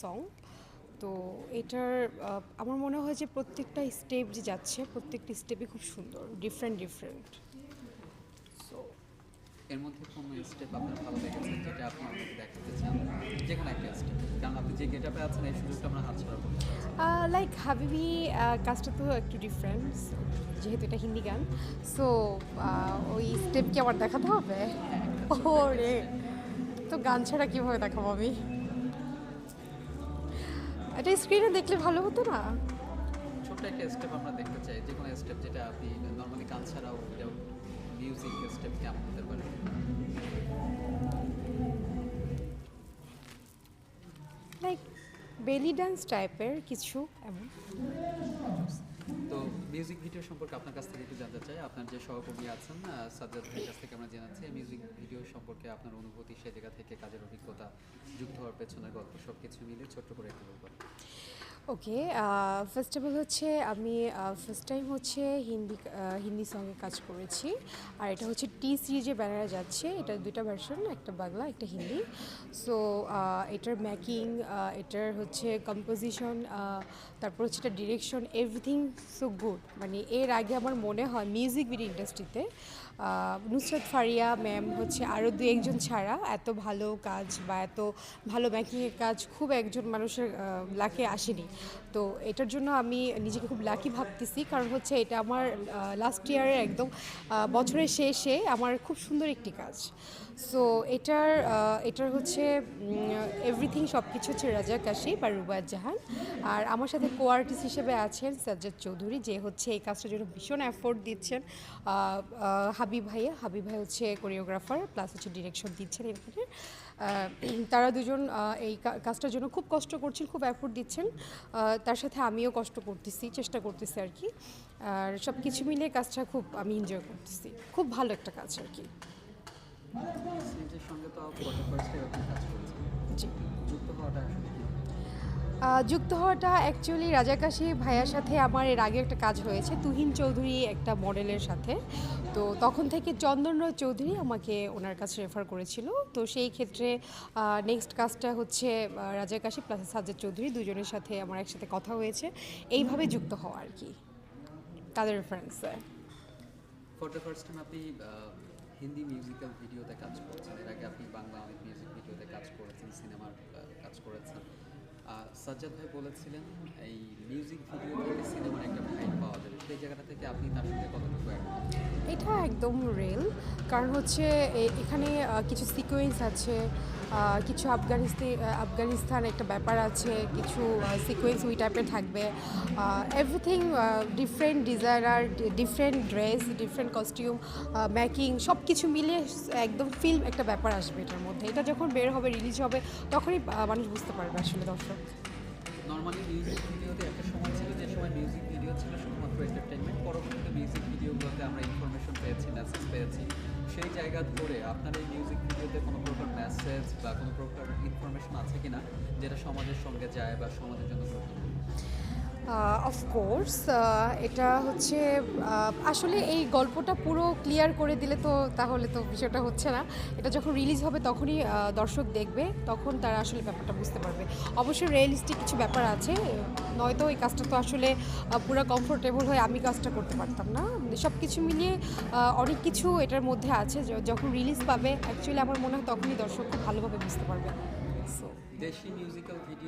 Song. তো এটার আমার মনে হয় যে প্রত্যেকটা স্টেপ যে যাচ্ছে প্রত্যেকটা স্টেপই খুব সুন্দর, ডিফারেন্ট ডিফারেন্ট। সো এর মধ্যে কোনো স্টেপ আপনার ভালো লেগেছে যেটা আপনি আমাকে দেখাতে চান? যেকোনো একটা স্টেপ, কারণ আপনি যে গেটআপে আছেন এই সুযোগটা আমরা হাতছাড়া করতে পারছি না। লাইক হাবিবি কাজটা তো একটু ডিফারেন্ট, যেহেতু এটা হিন্দি গান। সো ওই স্টেপ কি আমার দেখাতে হবে? হ্যাঁ, একটা ছোট্ট একটা ওরে, step। তো গান ছাড়া কীভাবে দেখাবো আমি? এটা স্ক্রিনে দেখলে ভালো হতো না? ছোট্ট একটা স্টেপ আমরা দেখতে চাই, যে কোনো স্টেপ যেটা আপনি নর্মালি গান ছাড়াও মিউজিক স্টেপ কেমন হতে পারে? লাইক বেলি ডান্স টাইপের কিছু এমন। তো মিউজিক ভিডিও সম্পর্কে আপনার কাছ থেকে একটু জানতে চাই। আপনার যে সহকর্মী আছেন সাজ্জাদ ভাইয়ের কাছ থেকে আমরা জানাচ্ছি মিউজিক ভিডিও সম্পর্কে আপনার অনুভূতি, সে জায়গা থেকে কাজের অভিজ্ঞতা, যুক্ত হওয়ার পেছনের গল্প সব কিছু মিলে ছোট্ট করে একটু বলবেন। ওকে, ফার্স্ট অফ অল হচ্ছে আমি ফার্স্ট টাইম হচ্ছে হিন্দি সঙ্গে কাজ করেছি। আর এটা হচ্ছে টি সিরিজের ব্যানারে যাচ্ছে। এটা দুইটা ভার্সন, একটা বাংলা একটা হিন্দি। সো এটার মেকিং, এটার হচ্ছে কম্পোজিশন, তারপর হচ্ছে এটা ডিরেকশন, এভরিথিং সো গুড। মানে এর আগে আমার মনে হয় মিউজিক ভিডিও ইন্ডাস্ট্রিতে নুসরাত ফারিয়া ম্যাম হচ্ছে আরও দু একজন ছাড়া এত ভালো কাজ বা এত ভালো মেকিংয়ের কাজ খুব একজন মানুষের লাকে আসেনি। তো এটার জন্য আমি নিজেকে খুব লাকি ভাবতেছি, কারণ হচ্ছে এটা আমার লাস্ট ইয়ারের একদম বছরের শেষে আমার খুব সুন্দর একটি কাজ। সো এটার হচ্ছে এভরিথিং সব কিছু হচ্ছে রাজা কাশি বা রুবায়ত জাহান। আর আমার সাথে কো আর্টিস্ট হিসেবে আছেন সাজ্জাদ চৌধুরী, যে হচ্ছে এই কাজটার জন্য ভীষণ এফোর্ট দিচ্ছেন। হাবিব ভাই হচ্ছে কোরিওগ্রাফার প্লাস হচ্ছে ডিরেকশন দিচ্ছেন এখানে। তারা দুজন এই কাজটার জন্য খুব কষ্ট করছেন, খুব এফোর্ট দিচ্ছেন। তার সাথে আমিও কষ্ট করতেছি, চেষ্টা করতেছি আর কি। আর সব কিছু মিলিয়ে কাজটা খুব আমি এনজয় করতেছি, খুব ভালো একটা কাজ আর কি। সিরিজের সঙ্গে তো ফটো ফার্স্টে আপনি কাজ করেছেন, জি। যুক্ত হওয়াটা আসলে কি? যুক্ত হওয়াটা অ্যাকচুয়ালি রাজাকাশি ভাইয়ার সাথে আমার এর আগে একটা কাজ হয়েছে তুহিন চৌধুরী একটা মডেলের সাথে। তো তখন থেকে চন্দনরায় চৌধুরী আমাকে ওনার কাছে রেফার করেছিল। তো সেই ক্ষেত্রে নেক্সট কাজটা হচ্ছে রাজাকাশি প্লাস সাজ্জাদ চৌধুরী দুজনের সাথে আমার একসাথে কথা হয়েছে, এইভাবে যুক্ত হওয়া আর কি, তাদের রেফারেন্সে। ফর দ্য ফার্স্ট টাইম আপনি হিন্দি মিউজিক্যাল ভিডিওতে কাজ করেছেন, এর আগে আপনি বাংলা অনেক মিউজিক ভিডিওতে কাজ করেছেন, সিনেমার কাজ করেছেন। সাজ্জাদ ভাই বলেছিলেন এই মিউজিক ভিডিও থেকে সিনেমার একটা ভাইব পাওয়া যাবে, সেই জায়গাটা থেকে আপনি তার সঙ্গে কতটুকু একমত? এটা একদম রিয়েল, কারণ হচ্ছে এখানে কিছু সিকোয়েন্স আছে, কিছু আফগানিস্তান একটা ব্যাপার আছে, কিছু সিকোয়েন্স ওই টাইপের থাকবে। Everything different designer, different dress, different costume, making সব কিছু মিলে একদম ফিল্ম একটা ব্যাপার আসবে এটার মধ্যে। এটা যখন বের হবে, রিলিজ হবে, তখনই মানুষ বুঝতে পারবে আসলে, দর্শক। নর্মালি মিউজিক ভিডিওতে একটা সময় ছিল যে সময় মিউজিক ভিডিও ছিল শুধুমাত্র এন্টারটেনমেন্ট, পরবর্তীতে মিউজিক ভিডিওগুলোতে আমরা ইনফরমেশন পেয়েছি, মেসেজ পেয়েছি। সেই জায়গা ধরে আপনার এই মিউজিক ভিডিওতে কোনো প্রকার মেসেজ বা কোনো প্রকার ইনফরমেশন আছে কিনা যেটা সমাজের সঙ্গে যায় বা সমাজের জন্য গুরুত্বপূর্ণ? অফকোর্স, এটা হচ্ছে আসলে এই গল্পটা পুরো ক্লিয়ার করে দিলে তো তাহলে তো বিষয়টা হচ্ছে না। এটা যখন রিলিজ হবে তখনই দর্শক দেখবে, তখন তারা আসলে ব্যাপারটা বুঝতে পারবে। অবশ্যই রিয়েলিস্টিক কিছু ব্যাপার আছে, নয়তো এই কাজটা তো আসলে পুরো কমফোর্টেবল হয়ে আমি কাজটা করতে পারতাম না। সব কিছু মিলিয়ে অনেক কিছু এটার মধ্যে আছে, যখন রিলিজ পাবে অ্যাকচুয়ালি আমার মনে হয় তখনই দর্শক খুব ভালোভাবে বুঝতে পারবে। সো দেশি মিউজিক্যাল ভিডিও